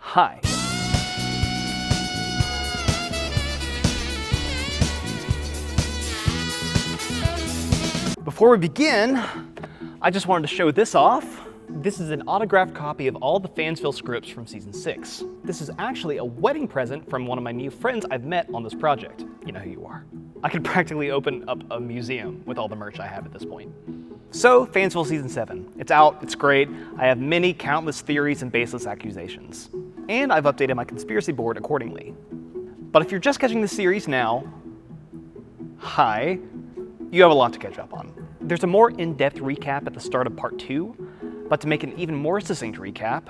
Hi. Before we begin, I just wanted to show this off. This is an autographed copy of all the Fansville scripts from Season 6. This is actually a wedding present from one of my new friends I've met on this project. You know who you are. I could practically open up a museum with all the merch I have at this point. So, Fansville Season 7. It's out, it's great. I have many countless theories and baseless accusations. And I've updated my conspiracy board accordingly. But if you're just catching the series now, hi, you have a lot to catch up on. There's a more in-depth recap at the start of Part 2, but to make an even more succinct recap,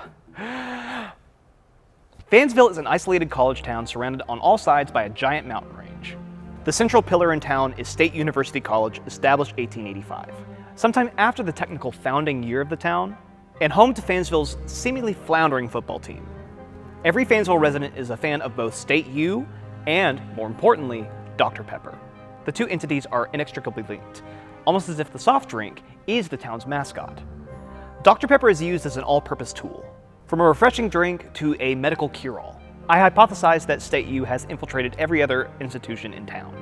Fansville is an isolated college town surrounded on all sides by a giant mountain range. The central pillar in town is State University College, established 1885, sometime after the technical founding year of the town, and home to Fansville's seemingly floundering football team. Every Fansville resident is a fan of both State U and, more importantly, Dr. Pepper. The two entities are inextricably linked, almost as if the soft drink is the town's mascot. Dr. Pepper is used as an all-purpose tool, from a refreshing drink to a medical cure-all. I hypothesize that State U has infiltrated every other institution in town,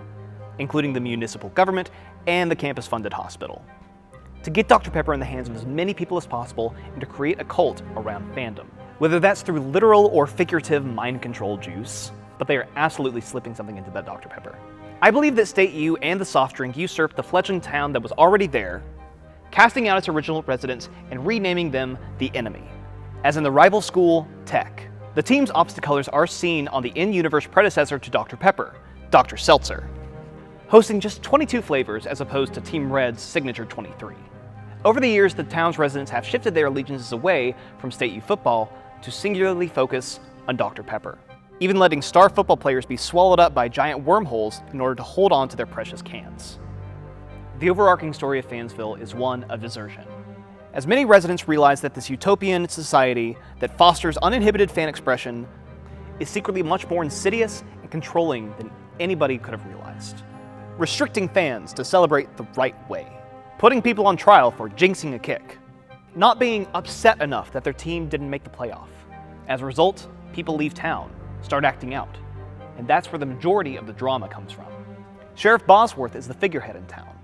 including the municipal government and the campus-funded hospital, to get Dr. Pepper in the hands of as many people as possible and to create a cult around fandom. Whether that's through literal or figurative mind control juice, but they are absolutely slipping something into that Dr. Pepper. I believe that State U and the soft drink usurped the fledgling town that was already there, casting out its original residents and renaming them the enemy, as in the rival school, Tech. The team's opposite colors are seen on the in-universe predecessor to Dr. Pepper, Dr. Seltzer, hosting just 22 flavors as opposed to Team Red's signature 23. Over the years, the town's residents have shifted their allegiances away from State U football to singularly focus on Dr. Pepper, even letting star football players be swallowed up by giant wormholes in order to hold on to their precious cans. The overarching story of Fansville is one of desertion, as many residents realize that this utopian society that fosters uninhibited fan expression is secretly much more insidious and controlling than anybody could have realized, restricting fans to celebrate the right way, putting people on trial for jinxing a kick, not being upset enough that their team didn't make the playoff. As a result, people leave town, start acting out, and that's where the majority of the drama comes from. Sheriff Bosworth is the figurehead in town,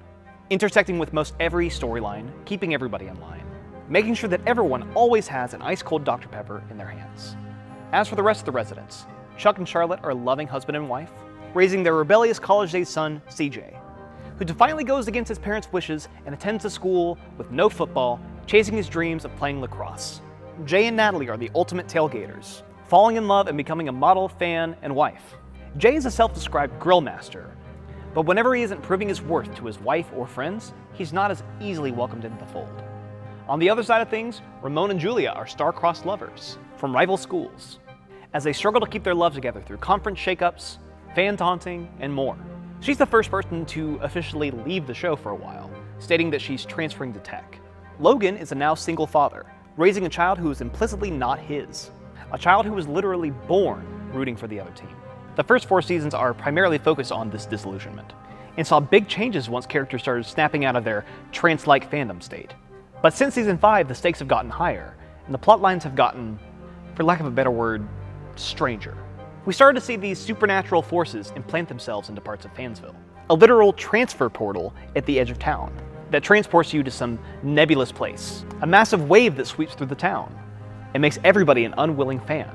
intersecting with most every storyline, keeping everybody in line, making sure that everyone always has an ice-cold Dr. Pepper in their hands. As for the rest of the residents, Chuck and Charlotte are a loving husband and wife, raising their rebellious college-age son, CJ, who defiantly goes against his parents' wishes and attends a school with no football, chasing his dreams of playing lacrosse. Jay and Natalie are the ultimate tailgaters, falling in love and becoming a model fan and wife. Jay is a self-described grill master, but whenever he isn't proving his worth to his wife or friends, he's not as easily welcomed into the fold. On the other side of things, Ramon and Julia are star-crossed lovers from rival schools, as they struggle to keep their love together through conference shakeups, fan taunting, and more. She's the first person to officially leave the show for a while, stating that she's transferring to Tech. Logan is a now single father, raising a child who is implicitly not his, a child who was literally born rooting for the other team. The first 4 seasons are primarily focused on this disillusionment, and saw big changes once characters started snapping out of their trance-like fandom state. But since Season 5, the stakes have gotten higher, and the plot lines have gotten, for lack of a better word, stranger. We started to see these supernatural forces implant themselves into parts of Fansville, a literal transfer portal at the edge of town that transports you to some nebulous place, a massive wave that sweeps through the town and makes everybody an unwilling fan,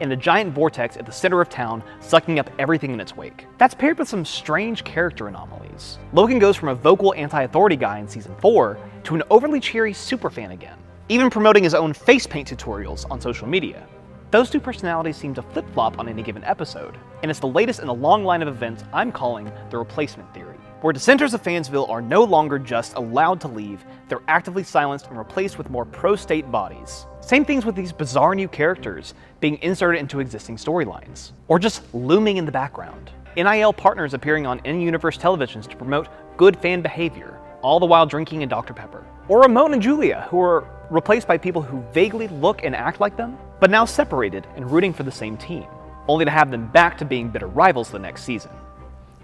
and a giant vortex at the center of town sucking up everything in its wake. That's paired with some strange character anomalies. Logan goes from a vocal anti-authority guy in Season 4 to an overly cheery superfan again, even promoting his own face paint tutorials on social media. Those two personalities seem to flip-flop on any given episode, and it's the latest in a long line of events I'm calling the replacement theory, where dissenters of Fansville are no longer just allowed to leave, they're actively silenced and replaced with more pro-state bodies. Same things with these bizarre new characters being inserted into existing storylines, or just looming in the background. NIL partners appearing on in-universe televisions to promote good fan behavior, all the while drinking a Dr. Pepper. Or Ramon and Julia, who are replaced by people who vaguely look and act like them, but now separated and rooting for the same team, only to have them back to being bitter rivals the next season.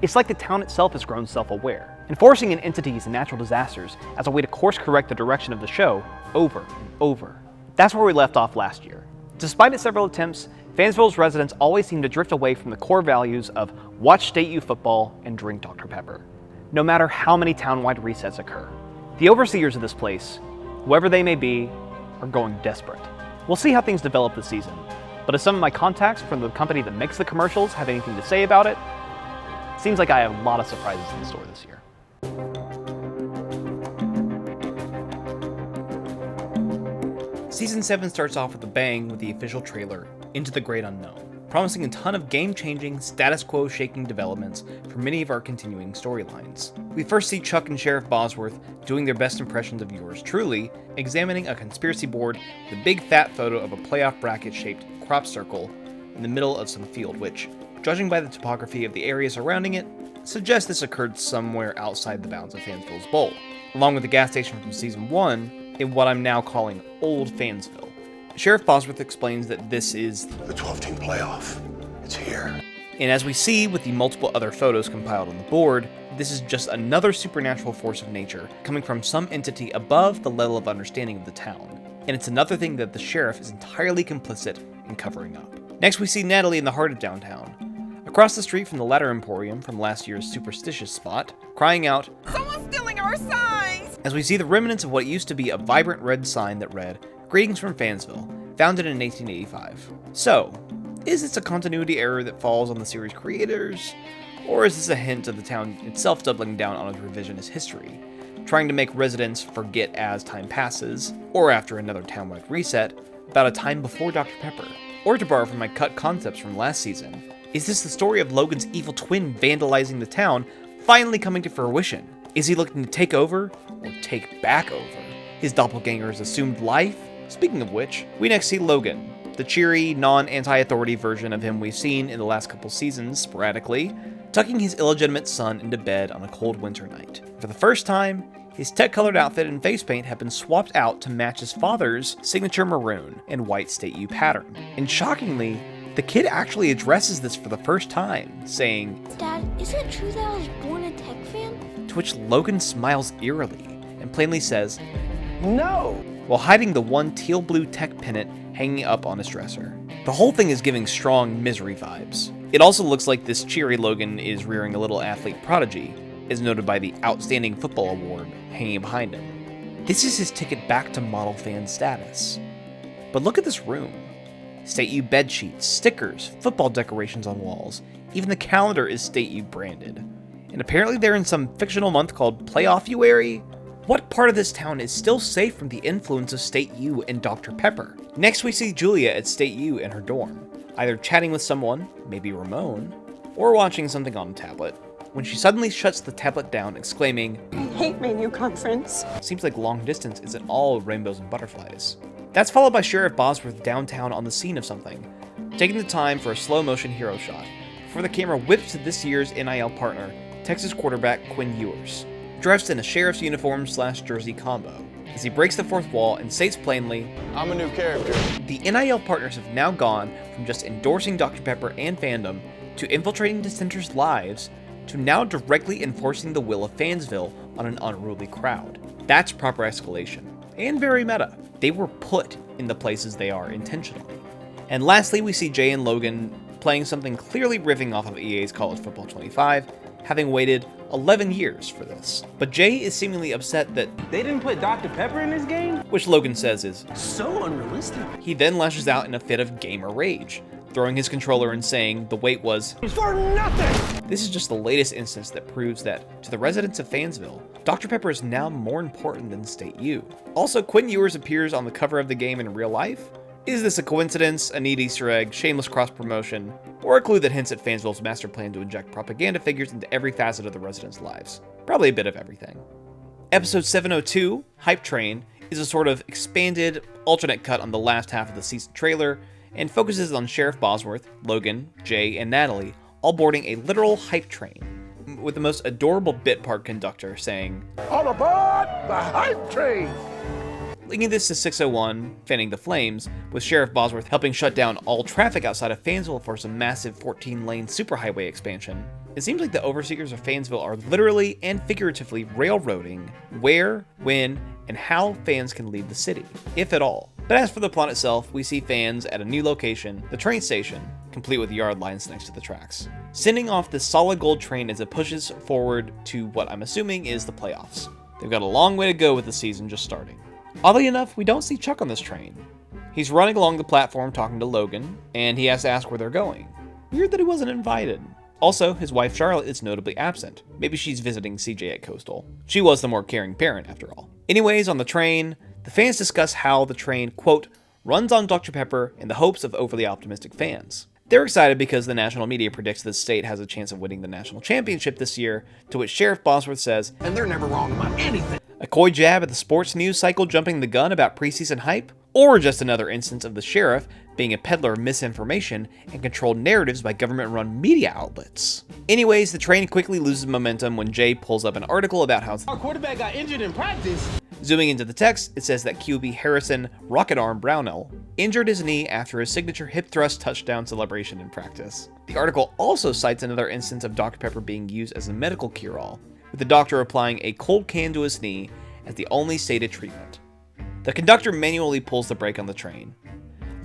It's like the town itself has grown self-aware, enforcing in entities and natural disasters as a way to course-correct the direction of the show over and over. That's where we left off last year. Despite its several attempts, Fansville's residents always seem to drift away from the core values of watch State U football and drink Dr. Pepper, no matter how many town-wide resets occur. The overseers of this place, whoever they may be, are going desperate. We'll see how things develop this season, but if some of my contacts from the company that makes the commercials have anything to say about it, seems like I have a lot of surprises in store this year. Season 7 starts off with a bang with the official trailer, Into the Great Unknown, promising a ton of game-changing, status quo-shaking developments for many of our continuing storylines. We first see Chuck and Sheriff Bosworth doing their best impressions of yours truly, examining a conspiracy board with a big fat photo of a playoff bracket-shaped crop circle in the middle of some field, which, judging by the topography of the area surrounding it, suggests this occurred somewhere outside the bounds of Fansville's Bowl, along with the gas station from Season 1 in what I'm now calling Old Fansville. Sheriff Bosworth explains that this is the 12-team playoff. It's here. And as we see with the multiple other photos compiled on the board, this is just another supernatural force of nature coming from some entity above the level of understanding of the town. And it's another thing that the sheriff is entirely complicit in covering up. Next we see Natalie in the heart of downtown, across the street from the Ladder Emporium from last year's superstitious spot, crying out, "Someone's stealing our signs!" as we see the remnants of what used to be a vibrant red sign that read, "Greetings from Fansville, founded in 1885. So, is this a continuity error that falls on the series creators? Or is this a hint of the town itself doubling down on its revisionist history, trying to make residents forget as time passes, or after another townwide reset, about a time before Dr. Pepper? Or to borrow from my cut concepts from last season, is this the story of Logan's evil twin vandalizing the town finally coming to fruition? Is he looking to take over, or take back over his doppelganger's assumed life? Speaking of which, we next see Logan, the cheery, non-anti-authority version of him we've seen in the last couple seasons sporadically, tucking his illegitimate son into bed on a cold winter night. For the first time, his tech-colored outfit and face paint have been swapped out to match his father's signature maroon and white State U pattern. And shockingly, the kid actually addresses this for the first time, saying, "Dad, is it true that I was born a tech fan?" To which Logan smiles eerily and plainly says, No! while hiding the one teal-blue tech pennant hanging up on his dresser. The whole thing is giving strong Misery vibes. It also looks like this cheery Logan is rearing a little athlete prodigy, as noted by the Outstanding Football Award hanging behind him. This is his ticket back to model fan status. But look at this room. State U bed sheets, stickers, football decorations on walls. Even the calendar is State U branded. And apparently they're in some fictional month called Playoff-uary? What part of this town is still safe from the influence of State U and Dr. Pepper? Next we see Julia at State U in her dorm, either chatting with someone, maybe Ramon, or watching something on a tablet, when she suddenly shuts the tablet down, exclaiming, "I hate my new conference." Seems like long distance isn't all rainbows and butterflies. That's followed by Sheriff Bosworth downtown on the scene of something, taking the time for a slow motion hero shot, before the camera whips to this year's NIL partner, Texas quarterback Quinn Ewers, dressed in a sheriff's uniform / jersey combo, as he breaks the fourth wall and states plainly, I'm a new character. the NIL partners have now gone from just endorsing Dr. Pepper and fandom, to infiltrating dissenters' lives, to now directly enforcing the will of Fansville on an unruly crowd. That's proper escalation, and very meta. They were put in the places they are intentionally. And lastly, we see Jay and Logan playing something clearly riffing off of EA's College Football 25, having waited 11 years for this. But Jay is seemingly upset that They didn't put Dr. Pepper in this game? which Logan says is So unrealistic. He then lashes out in a fit of gamer rage, throwing his controller and saying the wait was For nothing! This is just the latest instance that proves that, to the residents of Fansville, Dr. Pepper is now more important than State U. Also, Quinn Ewers appears on the cover of the game in real life. Is this a coincidence, a neat Easter egg, shameless cross-promotion, or a clue that hints at Fansville's master plan to inject propaganda figures into every facet of the residents' lives? Probably a bit of everything. Episode 702, Hype Train, is a sort of expanded, alternate cut on the last half of the season trailer, and focuses on Sheriff Bosworth, Logan, Jay, and Natalie, all boarding a literal hype train, with the most adorable bit part conductor saying, All aboard the hype train! linking this to 601, Fanning the Flames, with Sheriff Bosworth helping shut down all traffic outside of Fansville for some massive 14-lane superhighway expansion. It seems like the overseers of Fansville are literally and figuratively railroading where, when, and how fans can leave the city, if at all. But as for the plot itself, we see fans at a new location, the train station, complete with yard lines next to the tracks, sending off this solid gold train as it pushes forward to what I'm assuming is the playoffs. They've got a long way to go with the season just starting. Oddly enough, we don't see Chuck on this train. He's running along the platform talking to Logan, and he has to ask where they're going. Weird that he wasn't invited. Also, his wife Charlotte is notably absent. Maybe she's visiting CJ at Coastal. She was the more caring parent, after all. Anyways, on the train, the fans discuss how the train, quote, runs on Dr. Pepper in the hopes of overly optimistic fans. They're excited because the national media predicts the state has a chance of winning the national championship this year, to which Sheriff Bosworth says, And they're never wrong about anything. a coy jab at the sports news cycle jumping the gun about preseason hype, or just another instance of the sheriff being a peddler of misinformation and controlled narratives by government-run media outlets. Anyways, the train quickly loses momentum when Jay pulls up an article about how Our quarterback got injured in practice. Zooming into the text, it says that QB Harrison Rocket Arm Brownell injured his knee after his signature hip thrust touchdown celebration in practice. The article also cites another instance of Dr. Pepper being used as a medical cure-all, with the doctor applying a cold can to his knee as the only stated treatment. The conductor manually pulls the brake on the train,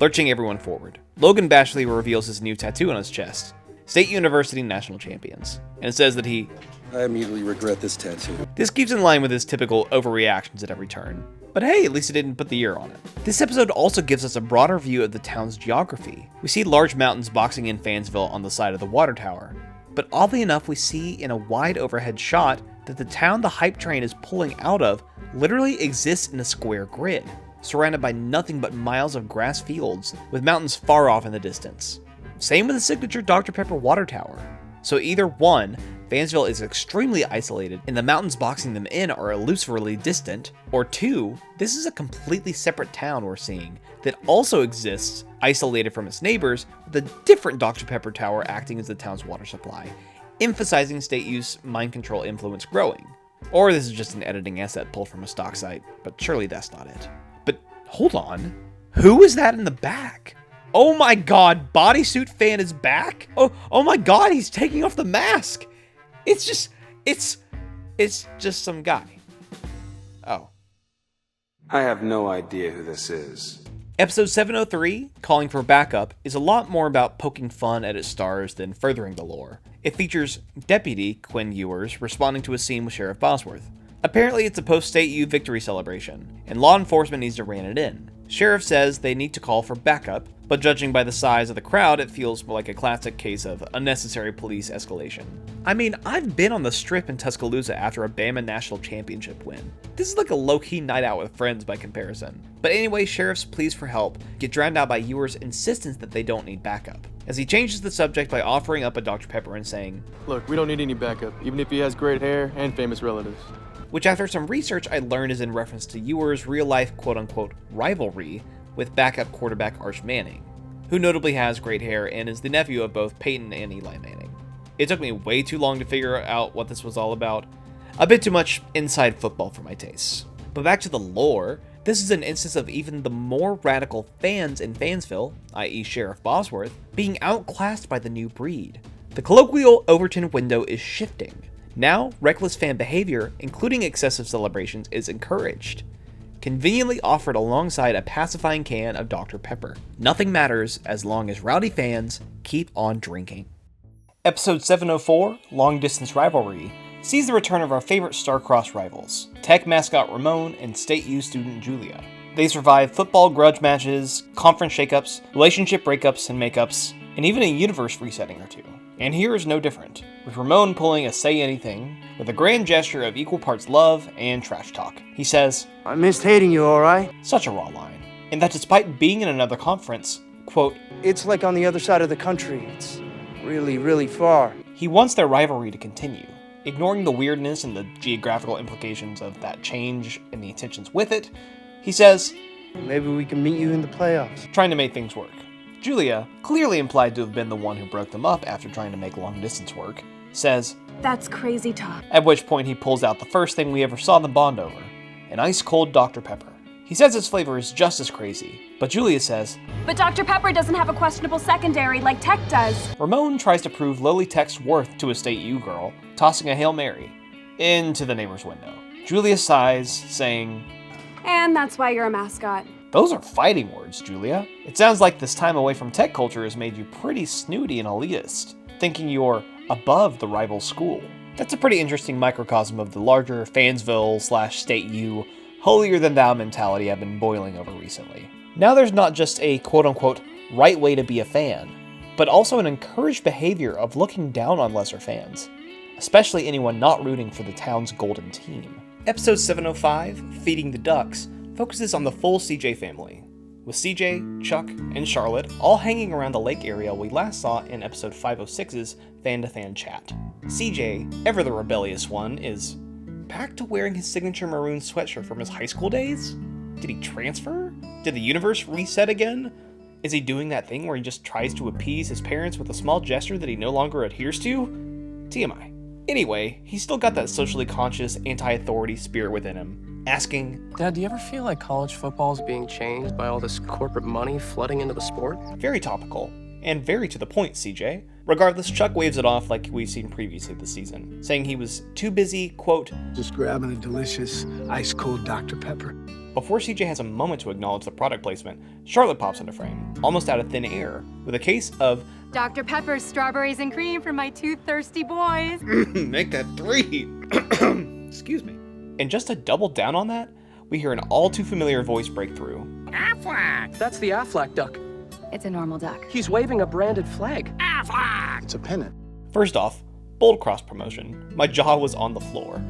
lurching everyone forward. Logan Bashley reveals his new tattoo on his chest, State University National Champions, and it says that I immediately regret this tattoo. This keeps in line with his typical overreactions at every turn. But hey, at least he didn't put the year on it. This episode also gives us a broader view of the town's geography. We see large mountains boxing in Fansville on the side of the water tower. But oddly enough, we see in a wide overhead shot that the town the hype train is pulling out of literally exists in a square grid, surrounded by nothing but miles of grass fields, with mountains far off in the distance. Same with the signature Dr. Pepper water tower. So either one, Fansville is extremely isolated and the mountains boxing them in are illusively distant, or two, this is a completely separate town we're seeing that also exists isolated from its neighbors with a different Dr. Pepper tower acting as the town's water supply, emphasizing state use mind control influence growing. Or this is just an editing asset pulled from a stock site, but surely that's not it. But hold on, who is that in the back? Oh my god, bodysuit fan is back? Oh my god, he's taking off the mask. It's just some guy. Oh. I have no idea who this is. Episode 703, Calling for Backup, is a lot more about poking fun at its stars than furthering the lore. It features Deputy Quinn Ewers responding to a scene with Sheriff Bosworth. Apparently it's a post-State U victory celebration, and law enforcement needs to rein it in. Sheriff says they need to call for backup, but judging by the size of the crowd, it feels like a classic case of unnecessary police escalation. I mean, I've been on the strip in Tuscaloosa after a Bama National Championship win. This is like a low-key night out with friends by comparison. But anyway, Sheriff's pleas for help get drowned out by Ewers' insistence that they don't need backup, as he changes the subject by offering up a Dr. Pepper and saying, Look, we don't need any backup, even if he has great hair and famous relatives. Which after some research I learned is in reference to Ewers' real-life quote-unquote rivalry with backup quarterback Arch Manning, who notably has great hair and is the nephew of both Peyton and Eli Manning. It took me way too long to figure out what this was all about. A bit too much inside football for my tastes. But back to the lore, this is an instance of even the more radical fans in Fansville, i.e. Sheriff Bosworth, being outclassed by the new breed. The colloquial Overton window is shifting. Now, reckless fan behavior, including excessive celebrations, is encouraged. Conveniently offered alongside a pacifying can of Dr. Pepper. Nothing matters as long as rowdy fans keep on drinking. Episode 704, Long Distance Rivalry, sees the return of our favorite star-crossed rivals, Tech mascot Ramon and State U student Julia. They survive football grudge matches, conference shakeups, relationship breakups and makeups, and even a universe resetting or two. And here is no different, with Ramon pulling a say anything, with a grand gesture of equal parts love and trash talk. He says, I missed hating you, alright? such a raw line, and that despite being in another conference, quote, It's like on the other side of the country. It's really, really far. he wants their rivalry to continue, ignoring the weirdness and the geographical implications of that change and the intentions with it. He says, Maybe we can meet you in the playoffs. trying to make things work. Julia, clearly implied to have been the one who broke them up after trying to make long distance work, says, That's crazy talk. at which point he pulls out the first thing we ever saw them bond over, an ice-cold Dr. Pepper. He says its flavor is just as crazy, but Julia says, But Dr. Pepper doesn't have a questionable secondary like Tech does. Ramon tries to prove lowly Tech's worth to a State U girl, tossing a Hail Mary into the neighbor's window. Julia sighs, saying, And that's why you're a mascot. Those are fighting words, Julia. It sounds like this time away from tech culture has made you pretty snooty and elitist, thinking you're above the rival school. That's a pretty interesting microcosm of the larger Fansville/State U holier-than-thou mentality I've been boiling over recently. Now there's not just a quote-unquote right way to be a fan, but also an encouraged behavior of looking down on lesser fans, especially anyone not rooting for the town's golden team. Episode 705, Feeding the Ducks, focuses on the full CJ family, with CJ, Chuck, and Charlotte all hanging around the lake area we last saw in episode 506's Fan-to-Fan Chat. CJ, ever the rebellious one, is back to wearing his signature maroon sweatshirt from his high school days? Did he transfer? Did the universe reset again? Is he doing that thing where he just tries to appease his parents with a small gesture that he no longer adheres to? TMI. Anyway, he's still got that socially conscious, anti-authority spirit within him, asking, Dad, do you ever feel like college football is being changed by all this corporate money flooding into the sport? Very topical, and very to the point, CJ. Regardless, Chuck waves it off like we've seen previously this season, saying he was too busy, quote, Just grabbing a delicious, ice-cold Dr. Pepper. Before CJ has a moment to acknowledge the product placement, Charlotte pops into frame, almost out of thin air, with a case of Dr. Pepper's strawberries and cream for my two thirsty boys. Make that 3. Excuse me. And just to double down on that, we hear an all too familiar voice break through. Aflac! That's the Aflac duck. It's a normal duck. He's waving a branded flag. Aflac! It's a pennant. First off, bold cross promotion. My jaw was on the floor.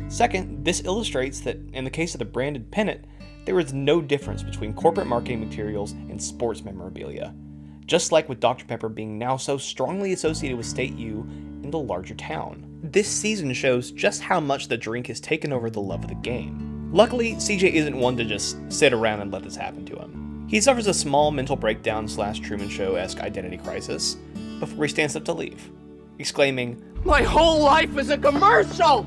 Second, this illustrates that in the case of the branded pennant, there is no difference between corporate marketing materials and sports memorabilia. Just like with Dr. Pepper being now so strongly associated with State U in the larger town. This season shows just how much the drink has taken over the love of the game. Luckily, CJ isn't one to just sit around and let this happen to him. He suffers a small mental breakdown / Truman Show-esque identity crisis before he stands up to leave, exclaiming, My whole life is a commercial!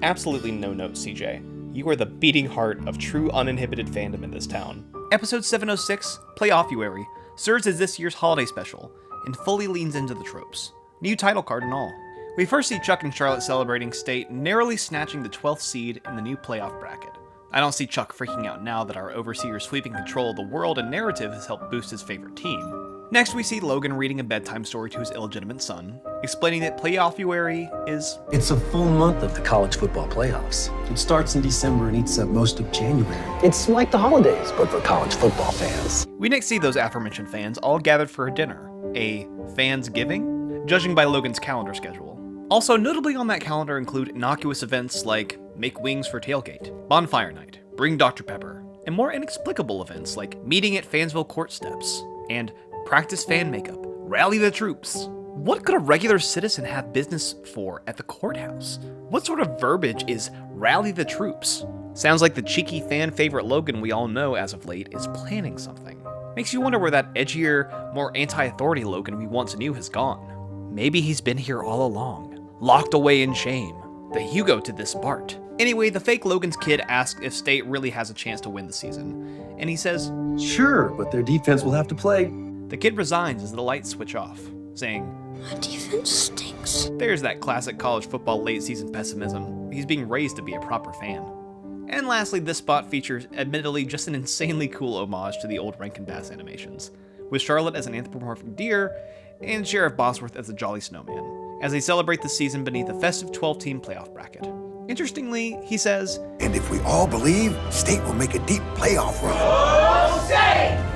Absolutely no note, CJ. You are the beating heart of true uninhibited fandom in this town. Episode 706, Playoff-uary, serves as this year's holiday special, and fully leans into the tropes. New title card and all. We first see Chuck and Charlotte celebrating State narrowly snatching the 12th seed in the new playoff bracket. I don't see Chuck freaking out now that our overseer's sweeping control of the world and narrative has helped boost his favorite team. Next, we see Logan reading a bedtime story to his illegitimate son, explaining that Playoff-uary is... It's a full month of the college football playoffs. It starts in December and eats up most of January. It's like the holidays, but for college football fans. We next see those aforementioned fans all gathered for a dinner. A Fansgiving? Judging by Logan's calendar schedule. Also, notably on that calendar include innocuous events like Make Wings for Tailgate, Bonfire Night, Bring Dr. Pepper, and more inexplicable events like Meeting at Fansville Court Steps, and Practice Fan Makeup, Rally the Troops. What could a regular citizen have business for at the courthouse? What sort of verbiage is Rally the Troops? Sounds like the cheeky fan favorite Logan we all know as of late is planning something. Makes you wonder where that edgier, more anti-authority Logan we once knew has gone. Maybe he's been here all along, locked away in shame, the Hugo to this Bart. Anyway, the fake Logan's kid asks if State really has a chance to win the season, and he says, Sure, but their defense will have to play. The kid resigns as the lights switch off, saying, My defense stinks. There's that classic college football late season pessimism. He's being raised to be a proper fan. And lastly, this spot features, admittedly, just an insanely cool homage to the old Rankin Bass animations, with Charlotte as an anthropomorphic deer and Sheriff Bosworth as a jolly snowman, as they celebrate the season beneath a festive 12-team playoff bracket. Interestingly, he says, And if we all believe, State will make a deep playoff run.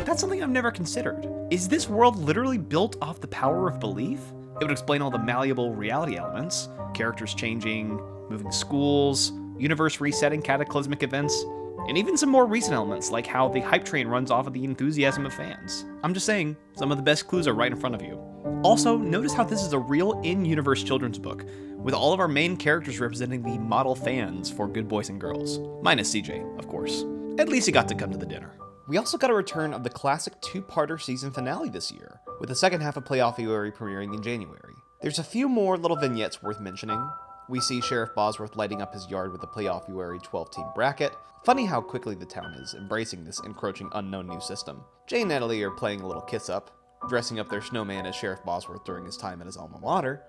That's something I've never considered. Is this world literally built off the power of belief? It would explain all the malleable reality elements, characters changing, moving schools, universe resetting cataclysmic events, and even some more recent elements like how the hype train runs off of the enthusiasm of fans. I'm just saying, some of the best clues are right in front of you. Also, notice how this is a real in-universe children's book, with all of our main characters representing the model fans for good boys and girls. Minus CJ, of course. At least he got to come to the dinner. We also got a return of the classic two-parter season finale this year, with the second half of Playoff-uary premiering in January. There's a few more little vignettes worth mentioning. We see Sheriff Bosworth lighting up his yard with the Playoff-uary 12-team bracket. Funny how quickly the town is embracing this encroaching unknown new system. Jay and Natalie are playing a little kiss-up, dressing up their snowman as Sheriff Bosworth during his time at his alma mater.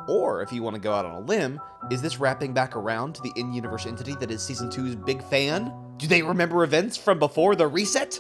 Or, if you want to go out on a limb, is this wrapping back around to the in-universe entity that is Season 2's big fan? Do they remember events from before the reset?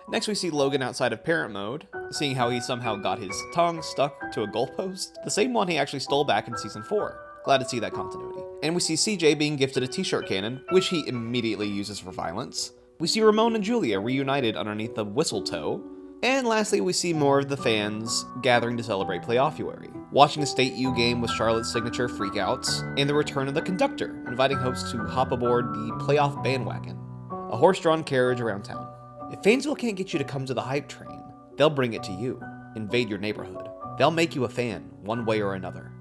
Next we see Logan outside of parent mode, seeing how he somehow got his tongue stuck to a goalpost, the same one he actually stole back in Season 4. Glad to see that continuity. And we see CJ being gifted a t-shirt cannon, which he immediately uses for violence. We see Ramon and Julia reunited underneath the Whistletoe. And lastly, we see more of the fans gathering to celebrate playoff-uary, watching a State U game with Charlotte's signature freakouts, and the return of the conductor, inviting hosts to hop aboard the playoff bandwagon, a horse-drawn carriage around town. If Fansville can't get you to come to the hype train, they'll bring it to you, invade your neighborhood. They'll make you a fan, one way or another.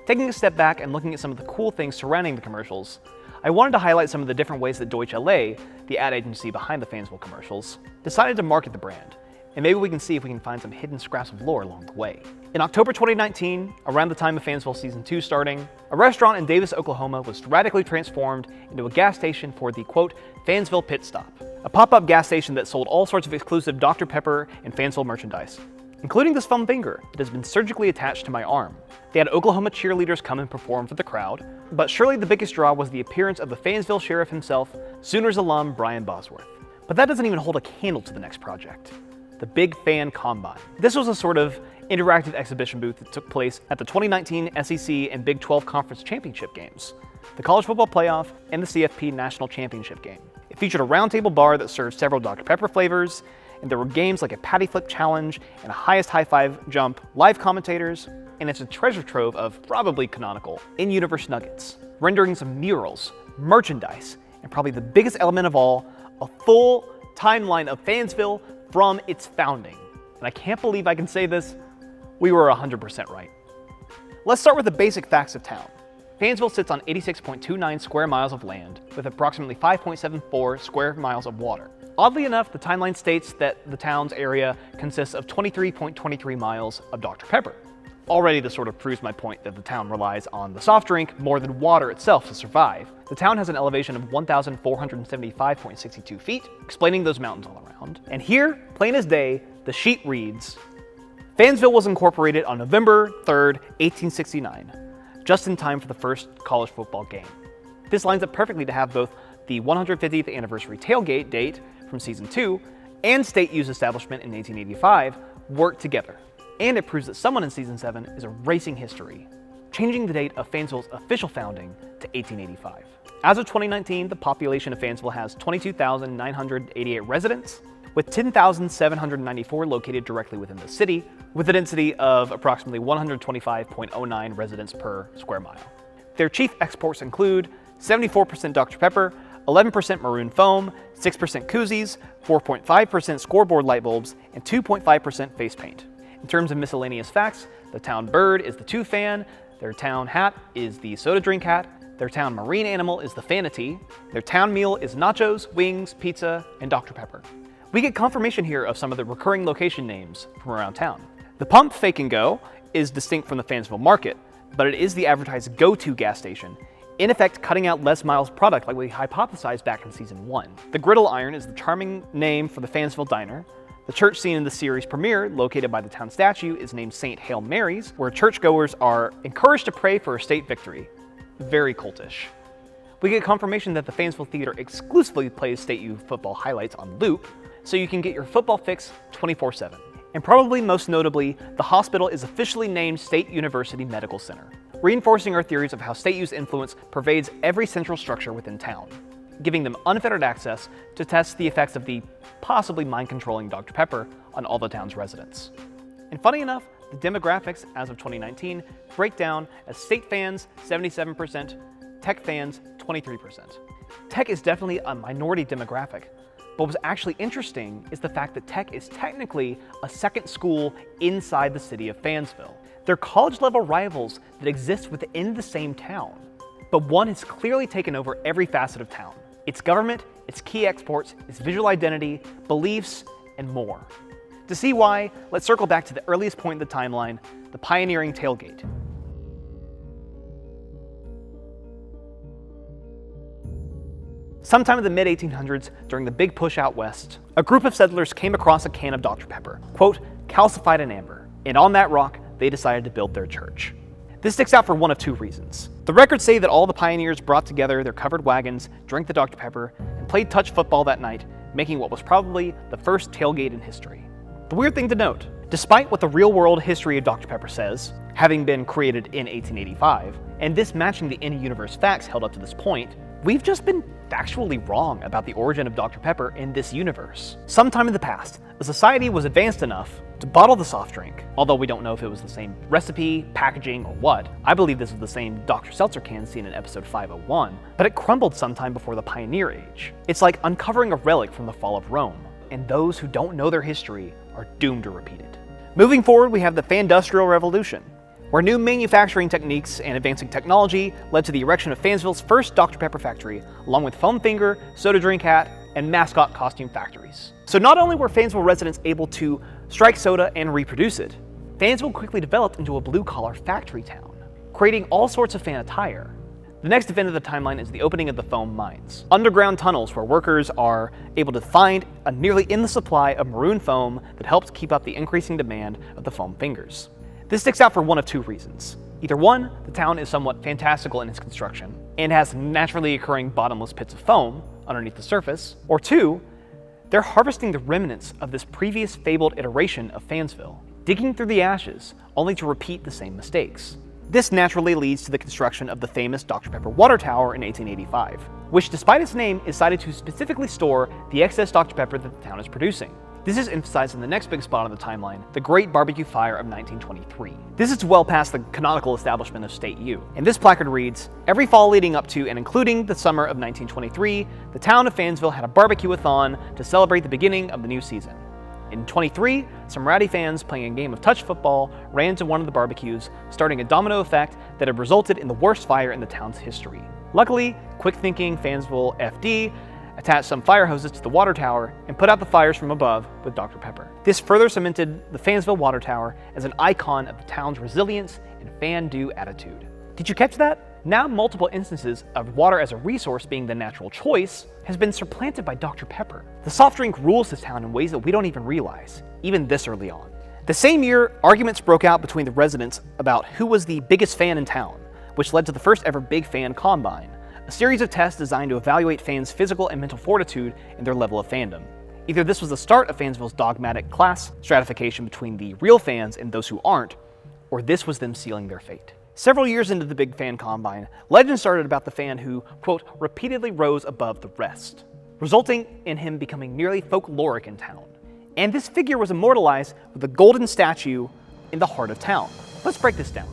Taking a step back and looking at some of the cool things surrounding the commercials, I wanted to highlight some of the different ways that Deutsch LA, the ad agency behind the Fansville commercials, decided to market the brand, and maybe we can see if we can find some hidden scraps of lore along the way. In October 2019, around the time of Fansville Season 2 starting, a restaurant in Davis, Oklahoma was radically transformed into a gas station for the, quote, Fansville Pit Stop, a pop-up gas station that sold all sorts of exclusive Dr. Pepper and Fansville merchandise, including this foam finger that has been surgically attached to my arm. They had Oklahoma cheerleaders come and perform for the crowd, but surely the biggest draw was the appearance of the Fansville sheriff himself, Sooners alum Brian Bosworth. But that doesn't even hold a candle to the next project, the Big Fan Combine. This was a sort of interactive exhibition booth that took place at the 2019 SEC and Big 12 Conference Championship games, the College Football Playoff, and the CFP National Championship game. It featured a roundtable bar that served several Dr. Pepper flavors, and there were games like a patty flip challenge and a highest high five jump, live commentators, and it's a treasure trove of probably canonical in-universe nuggets, renderings of murals, merchandise, and probably the biggest element of all, a full timeline of Fansville from its founding. And I can't believe I can say this, we were 100% right. Let's start with the basic facts of town. Fansville sits on 86.29 square miles of land with approximately 5.74 square miles of water. Oddly enough, the timeline states that the town's area consists of 23.23 miles of Dr. Pepper. Already this sort of proves my point that the town relies on the soft drink more than water itself to survive. The town has an elevation of 1,475.62 feet, explaining those mountains all around. And here, plain as day, the sheet reads, Fansville was incorporated on November 3rd, 1869, just in time for the first college football game. This lines up perfectly to have both the 150th anniversary tailgate date from Season 2 and State U's establishment in 1885 work together. And it proves that someone in Season 7 is erasing history, changing the date of Fansville's official founding to 1885. As of 2019, the population of Fansville has 22,988 residents, with 10,794 located directly within the city, with a density of approximately 125.09 residents per square mile. Their chief exports include 74% Dr. Pepper, 11% maroon foam, 6% koozies, 4.5% scoreboard light bulbs, and 2.5% face paint. In terms of miscellaneous facts, the town bird is the toucan, their town hat is the soda drink hat, their town marine animal is the fanatee, their town meal is nachos, wings, pizza, and Dr. Pepper. We get confirmation here of some of the recurring location names from around town. The Pump Fake and Go is distinct from the Fansville Market, but it is the advertised go-to gas station, in effect cutting out Les Miles' product like we hypothesized back in Season 1. The Griddle Iron is the charming name for the Fansville Diner. The church scene in the series premiere, located by the town statue, is named St. Hail Mary's, where churchgoers are encouraged to pray for a state victory. Very cultish. We get confirmation that the Fansville Theater exclusively plays State U football highlights on loop, so you can get your football fix 24/7. And probably most notably, the hospital is officially named State University Medical Center, reinforcing our theories of how State U's influence pervades every central structure within town, giving them unfettered access to test the effects of the possibly mind-controlling Dr. Pepper on all the town's residents. And funny enough, the demographics as of 2019 break down as State fans 77%, Tech fans 23%. Tech is definitely a minority demographic, but what's actually interesting is the fact that Tech is technically a second school inside the city of Fansville. They're college-level rivals that exist within the same town, but one has clearly taken over every facet of town. Its government, its key exports, its visual identity, beliefs, and more. To see why, let's circle back to the earliest point in the timeline, the pioneering tailgate. Sometime in the mid-1800s, during the big push out west, a group of settlers came across a can of Dr. Pepper, quote, calcified in amber, and on that rock, they decided to build their church. This sticks out for one of two reasons. The records say that all the pioneers brought together their covered wagons, drank the Dr. Pepper, and played touch football that night, making what was probably the first tailgate in history. The weird thing to note, despite what the real-world history of Dr. Pepper says, having been created in 1885, and this matching the in-universe facts held up to this point, we've just been factually wrong about the origin of Dr. Pepper in this universe. Sometime in the past, a society was advanced enough to bottle the soft drink, although we don't know if it was the same recipe, packaging, or what. I believe this was the same Dr. Seltzer can seen in episode 501, but it crumbled sometime before the Pioneer Age. It's like uncovering a relic from the fall of Rome, and those who don't know their history are doomed to repeat it. Moving forward, we have the Fan-Industrial Revolution, where new manufacturing techniques and advancing technology led to the erection of Fansville's first Dr. Pepper factory, along with foam finger, soda drink hat, and mascot costume factories. So not only were Fansville residents able to strike soda and reproduce it, Fansville quickly developed into a blue-collar factory town, creating all sorts of fan attire. The next event of the timeline is the opening of the foam mines, underground tunnels where workers are able to find a nearly endless supply of maroon foam that helps keep up the increasing demand of the foam fingers. This sticks out for one of two reasons. Either one, the town is somewhat fantastical in its construction and has naturally occurring bottomless pits of foam underneath the surface, or two, they're harvesting the remnants of this previous fabled iteration of Fansville, digging through the ashes only to repeat the same mistakes. This naturally leads to the construction of the famous Dr. Pepper water tower in 1885, which despite its name is cited to specifically store the excess Dr. Pepper that the town is producing. This is emphasized in the next big spot on the timeline, the Great Barbecue Fire of 1923. This is well past the canonical establishment of State U, and this placard reads, "Every fall leading up to and including the summer of 1923, the town of Fansville had a barbecue-a-thon to celebrate the beginning of the new season. In 23, some rowdy fans playing a game of touch football ran into one of the barbecues, starting a domino effect that had resulted in the worst fire in the town's history. Luckily, quick-thinking Fansville FD attached some fire hoses to the water tower and put out the fires from above with Dr. Pepper. This further cemented the Fansville water tower as an icon of the town's resilience and fan-do attitude." Did you catch that? Now multiple instances of water as a resource being the natural choice has been supplanted by Dr. Pepper. The soft drink rules this town in ways that we don't even realize, even this early on. The same year, arguments broke out between the residents about who was the biggest fan in town, which led to the first ever Big Fan Combine, a series of tests designed to evaluate fans' physical and mental fortitude and their level of fandom. Either this was the start of Fansville's dogmatic class stratification between the real fans and those who aren't, or this was them sealing their fate. Several years into the Big Fan Combine, legend started about the fan who, quote, repeatedly rose above the rest, resulting in him becoming nearly folkloric in town. And this figure was immortalized with a golden statue in the heart of town. Let's break this down.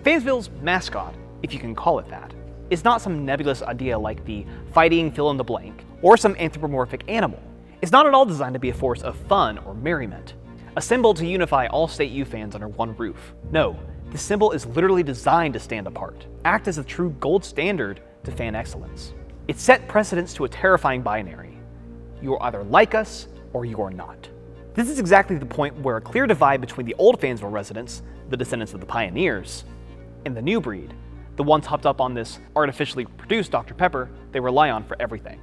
Fansville's mascot, if you can call it that, is not some nebulous idea like the fighting fill-in-the-blank or some anthropomorphic animal. It's not at all designed to be a force of fun or merriment, a symbol to unify all State U fans under one roof. No, the symbol is literally designed to stand apart, act as a true gold standard to fan excellence. It set precedence to a terrifying binary. You are either like us or you are not. This is exactly the point where a clear divide between the old Fansville residents, the descendants of the pioneers, and the new breed, the ones hopped up on this artificially produced Dr. Pepper they rely on for everything.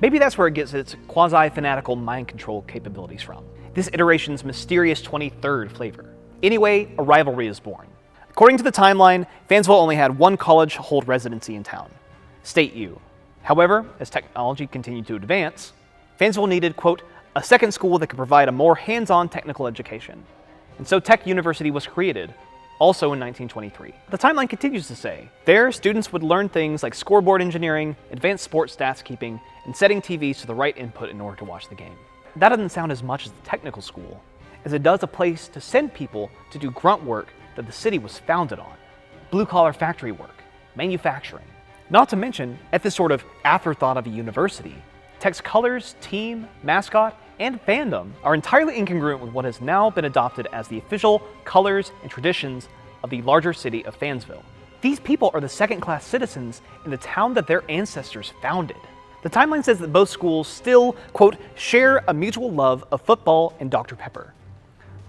Maybe that's where it gets its quasi-fanatical mind control capabilities from, this iteration's mysterious 23rd flavor. Anyway, a rivalry is born. According to the timeline, Fansville only had one college hold residency in town, State U. However, as technology continued to advance, Fansville needed, quote, a second school that could provide a more hands-on technical education. And so Tech University was created, also in 1923. The timeline continues to say, there students would learn things like scoreboard engineering, advanced sports stats keeping, and setting TVs to the right input in order to watch the game. That doesn't sound as much as the technical school, as it does a place to send people to do grunt work that the city was founded on. Blue-collar factory work, manufacturing. Not to mention, at this sort of afterthought of a university, Tech's colors, team, mascot, and fandom are entirely incongruent with what has now been adopted as the official colors and traditions of the larger city of Fansville. These people are the second-class citizens in the town that their ancestors founded. The timeline says that both schools still, quote, share a mutual love of football and Dr. Pepper.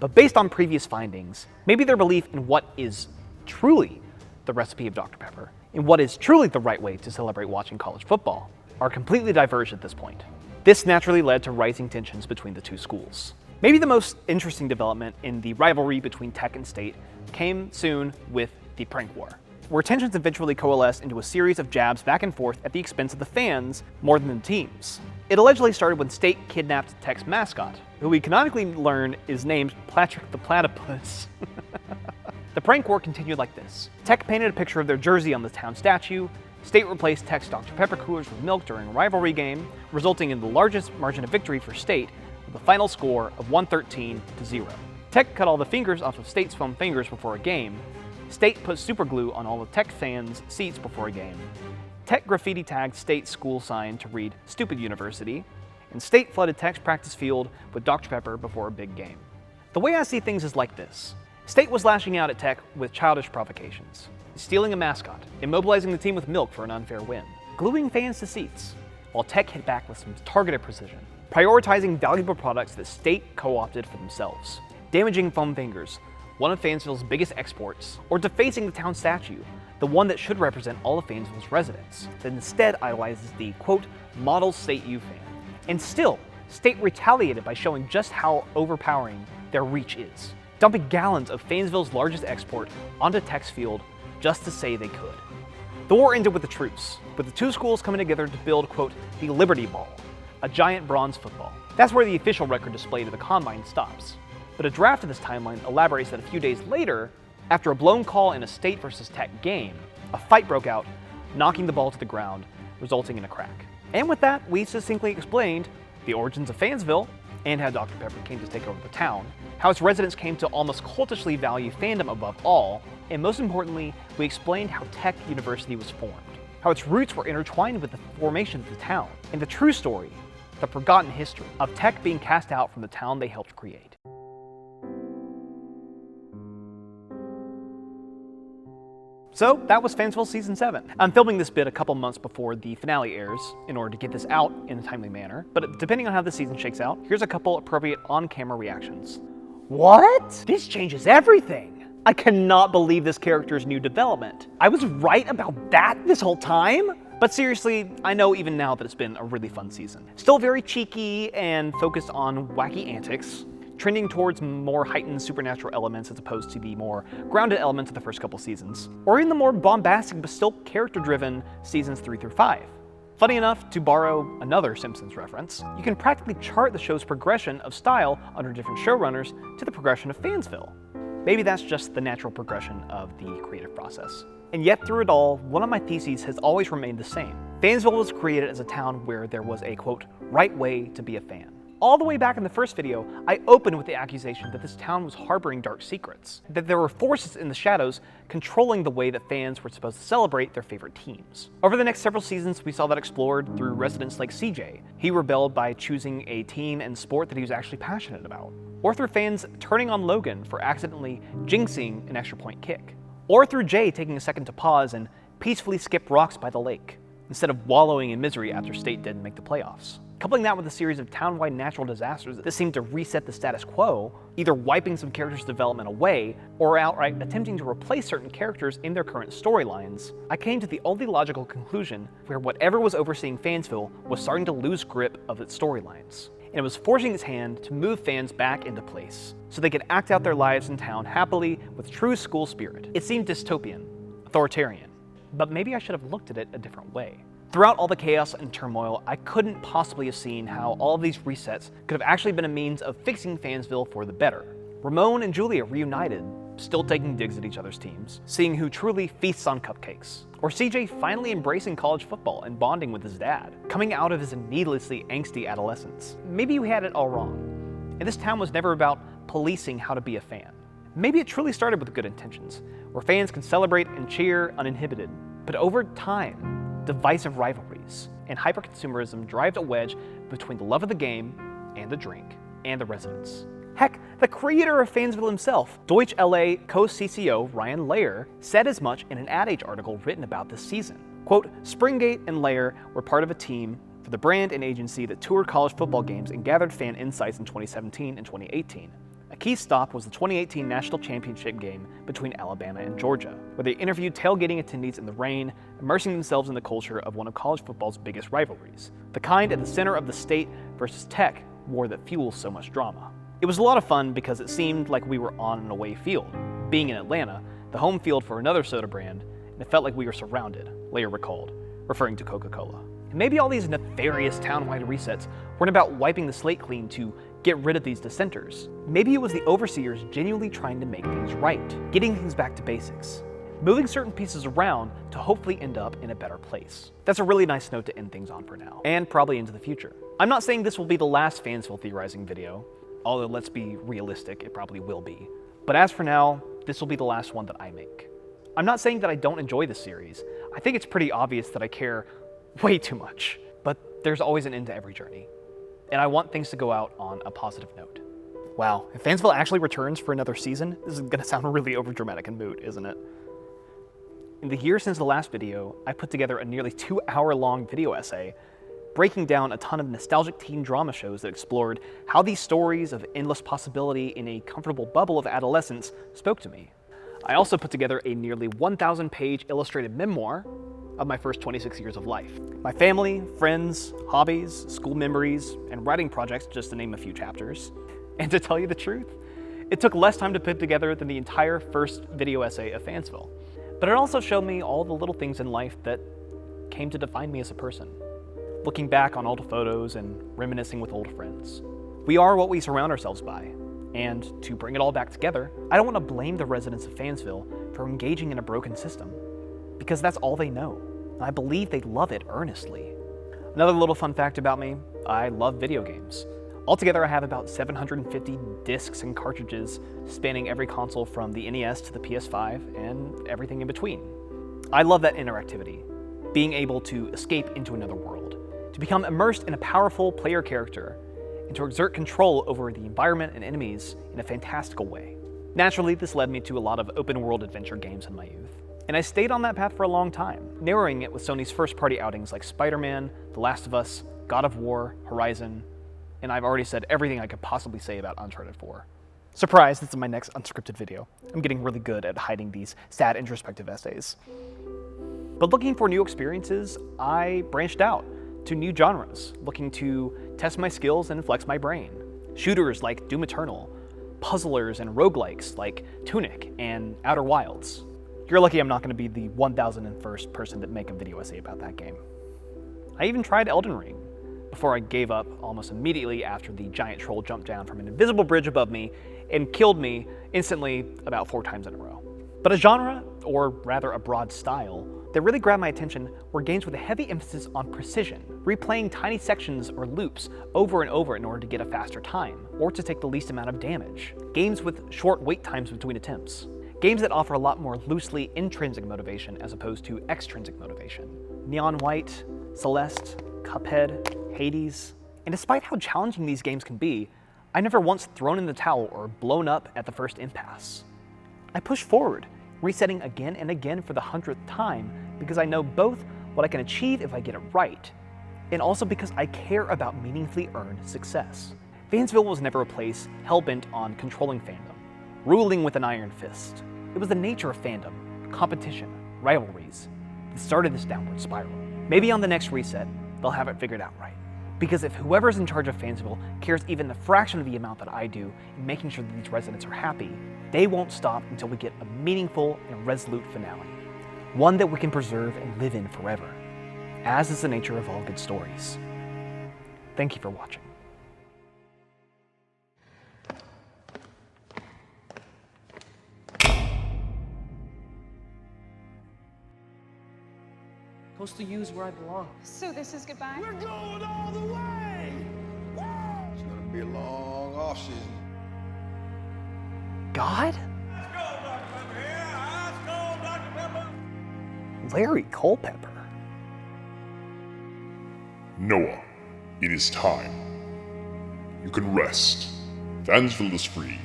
But based on previous findings, maybe their belief in what is truly the recipe of Dr. Pepper, and what is truly the right way to celebrate watching college football, are completely diverged at this point. This naturally led to rising tensions between the two schools. Maybe the most interesting development in the rivalry between Tech and State came soon with the prank war, where tensions eventually coalesced into a series of jabs back and forth at the expense of the fans more than the teams. It allegedly started when State kidnapped Tech's mascot, who we canonically learn is named Patrick the Platypus. The prank war continued like this. Tech painted a picture of their jersey on the town statue. State replaced Tech's Dr. Pepper coolers with milk during a rivalry game, resulting in the largest margin of victory for State, with a final score of 113-0. Tech cut all the fingers off of State's foam fingers before a game. State put super glue on all the Tech fans' seats before a game. Tech graffiti tagged State's school sign to read "Stupid University," and State flooded Tech's practice field with Dr. Pepper before a big game. The way I see things is like this. State was lashing out at Tech with childish provocations, stealing a mascot, immobilizing the team with milk for an unfair win, gluing fans to seats, while Tech hit back with some targeted precision, prioritizing valuable products that State co-opted for themselves, damaging foam fingers, one of Fansville's biggest exports, or defacing the town statue, the one that should represent all of Fansville's residents, that instead idolizes the, quote, model State U fan. And still, State retaliated by showing just how overpowering their reach is, dumping gallons of Fansville's largest export onto Tech's field just to say they could. The war ended with a truce, with the two schools coming together to build, quote, the Liberty Ball, a giant bronze football. That's where the official record display to the Combine stops. But a draft of this timeline elaborates that a few days later, after a blown call in a State versus Tech game, a fight broke out, knocking the ball to the ground, resulting in a crack. And with that, we succinctly explained the origins of Fansville, and how Dr. Pepper came to take over the town, how its residents came to almost cultishly value fandom above all, and most importantly, we explained how Tech University was formed, how its roots were intertwined with the formation of the town, and the true story, the forgotten history, of Tech being cast out from the town they helped create. So that was Fansville Season 7. I'm filming this bit a couple months before the finale airs in order to get this out in a timely manner, but depending on how the season shakes out, here's a couple appropriate on-camera reactions. What? This changes everything! I cannot believe this character's new development. I was right about that this whole time? But seriously, I know even now that it's been a really fun season. Still very cheeky and focused on wacky antics, trending towards more heightened supernatural elements as opposed to the more grounded elements of the first couple seasons, or in the more bombastic but still character-driven seasons 3 through 5. Funny enough, to borrow another Simpsons reference, you can practically chart the show's progression of style under different showrunners to the progression of Fansville. Maybe that's just the natural progression of the creative process. And yet through it all, one of my theses has always remained the same. Fansville was created as a town where there was a, quote, right way to be a fan. All the way back in the first video, I opened with the accusation that this town was harboring dark secrets, that there were forces in the shadows controlling the way that fans were supposed to celebrate their favorite teams. Over the next several seasons, we saw that explored through residents like CJ. He rebelled by choosing a team and sport that he was actually passionate about. Or through fans turning on Logan for accidentally jinxing an extra point kick. Or through Jay taking a second to pause and peacefully skip rocks by the lake, instead of wallowing in misery after State didn't make the playoffs. Coupling that with a series of town-wide natural disasters that seemed to reset the status quo, either wiping some characters' development away, or outright attempting to replace certain characters in their current storylines, I came to the only logical conclusion where whatever was overseeing Fansville was starting to lose grip of its storylines, and it was forcing its hand to move fans back into place, so they could act out their lives in town happily with true school spirit. It seemed dystopian, authoritarian, but maybe I should have looked at it a different way. Throughout all the chaos and turmoil, I couldn't possibly have seen how all of these resets could have actually been a means of fixing Fansville for the better. Ramon and Julia reunited, still taking digs at each other's teams, seeing who truly feasts on cupcakes. Or CJ finally embracing college football and bonding with his dad, coming out of his needlessly angsty adolescence. Maybe we had it all wrong, and this town was never about policing how to be a fan. Maybe it truly started with good intentions, where fans can celebrate and cheer uninhibited. But over time, divisive rivalries and hyperconsumerism drive a wedge between the love of the game and the drink and the residents. Heck, the creator of Fansville himself, Deutsch LA co-CCO Ryan Layer, said as much in an Ad Age article written about this season. Quote, Springgate and Layer were part of a team for the brand and agency that toured college football games and gathered fan insights in 2017 and 2018. A key stop was the 2018 National Championship game between Alabama and Georgia, where they interviewed tailgating attendees in the rain, immersing themselves in the culture of one of college football's biggest rivalries, the kind at the center of the State versus Tech war that fuels so much drama. It was a lot of fun because it seemed like we were on an away field, being in Atlanta, the home field for another soda brand, and it felt like we were surrounded, Leia recalled, referring to Coca-Cola. And maybe all these nefarious town-wide resets weren't about wiping the slate clean to get rid of these dissenters. Maybe it was the overseers genuinely trying to make things right, getting things back to basics, moving certain pieces around to hopefully end up in a better place. That's a really nice note to end things on for now, and probably into the future. I'm not saying this will be the last Fansville theorizing video, although let's be realistic, it probably will be. But as for now, this will be the last one that I make. I'm not saying that I don't enjoy this series. I think it's pretty obvious that I care way too much, but there's always an end to every journey. And I want things to go out on a positive note. Wow, if Fansville actually returns for another season, this is gonna sound really overdramatic and moot, isn't it? In the year since the last video, I put together a nearly 2-hour-long video essay breaking down a ton of nostalgic teen drama shows that explored how these stories of endless possibility in a comfortable bubble of adolescence spoke to me. I also put together a nearly 1,000-page illustrated memoir of my first 26 years of life. My family, friends, hobbies, school memories, and writing projects, just to name a few chapters. And to tell you the truth, it took less time to put together than the entire first video essay of Fansville. But it also showed me all the little things in life that came to define me as a person. Looking back on old photos and reminiscing with old friends. We are what we surround ourselves by. And to bring it all back together, I don't want to blame the residents of Fansville for engaging in a broken system, because that's all they know. And I believe they love it earnestly. Another little fun fact about me, I love video games. Altogether, I have about 750 discs and cartridges spanning every console from the NES to the PS5 and everything in between. I love that interactivity, being able to escape into another world, to become immersed in a powerful player character, and to exert control over the environment and enemies in a fantastical way. Naturally, this led me to a lot of open-world adventure games in my youth, and I stayed on that path for a long time, narrowing it with Sony's first-party outings like Spider-Man, The Last of Us, God of War, Horizon, and I've already said everything I could possibly say about Uncharted 4. Surprise, this is my next unscripted video. I'm getting really good at hiding these sad introspective essays. But looking for new experiences, I branched out to new genres, looking to test my skills and flex my brain. Shooters like Doom Eternal, puzzlers and roguelikes like Tunic and Outer Wilds. You're lucky I'm not going to be the 1001st person to make a video essay about that game. I even tried Elden Ring, before I gave up almost immediately after the giant troll jumped down from an invisible bridge above me and killed me instantly about 4 times in a row. But a genre, or rather a broad style, that really grabbed my attention were games with a heavy emphasis on precision, replaying tiny sections or loops over and over in order to get a faster time, or to take the least amount of damage. Games with short wait times between attempts. Games that offer a lot more loosely intrinsic motivation as opposed to extrinsic motivation. Neon White, Celeste, Cuphead, Hades. And despite how challenging these games can be, I never once thrown in the towel or blown up at the first impasse. I pushed forward, resetting again and again for the 100th time because I know both what I can achieve if I get it right, and also because I care about meaningfully earned success. Fansville was never a place hell-bent on controlling fandom, ruling with an iron fist. It was the nature of fandom, competition, rivalries, that started this downward spiral. Maybe on the next reset, they'll have it figured out right. Because if whoever's in charge of Fansville cares even the fraction of the amount that I do in making sure that these residents are happy, they won't stop until we get a meaningful and resolute finale. One that we can preserve and live in forever, as is the nature of all good stories. Thank you for watching. Supposed to use where I belong. So this is goodbye? We're going all the way! It's gonna be a long off-season. God? Let's go, Dr. Pepper here! Let's go, Dr. Pepper! Larry Culpepper. Noah, it is time. You can rest. Fansville is free.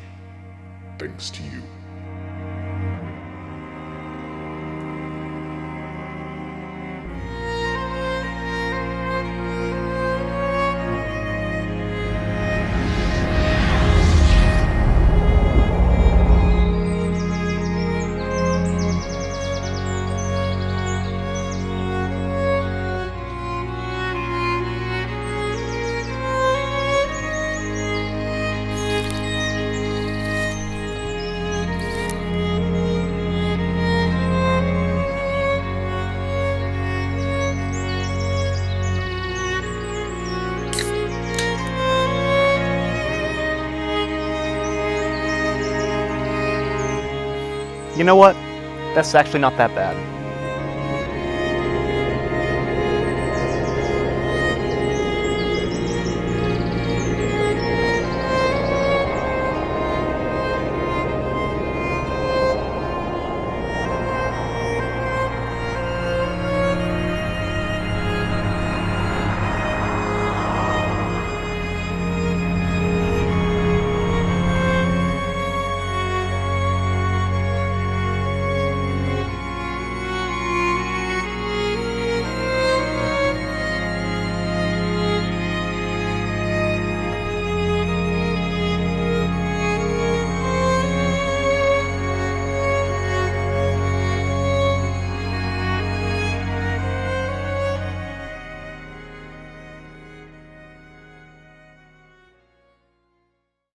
Thanks to you. You know what? That's actually not that bad.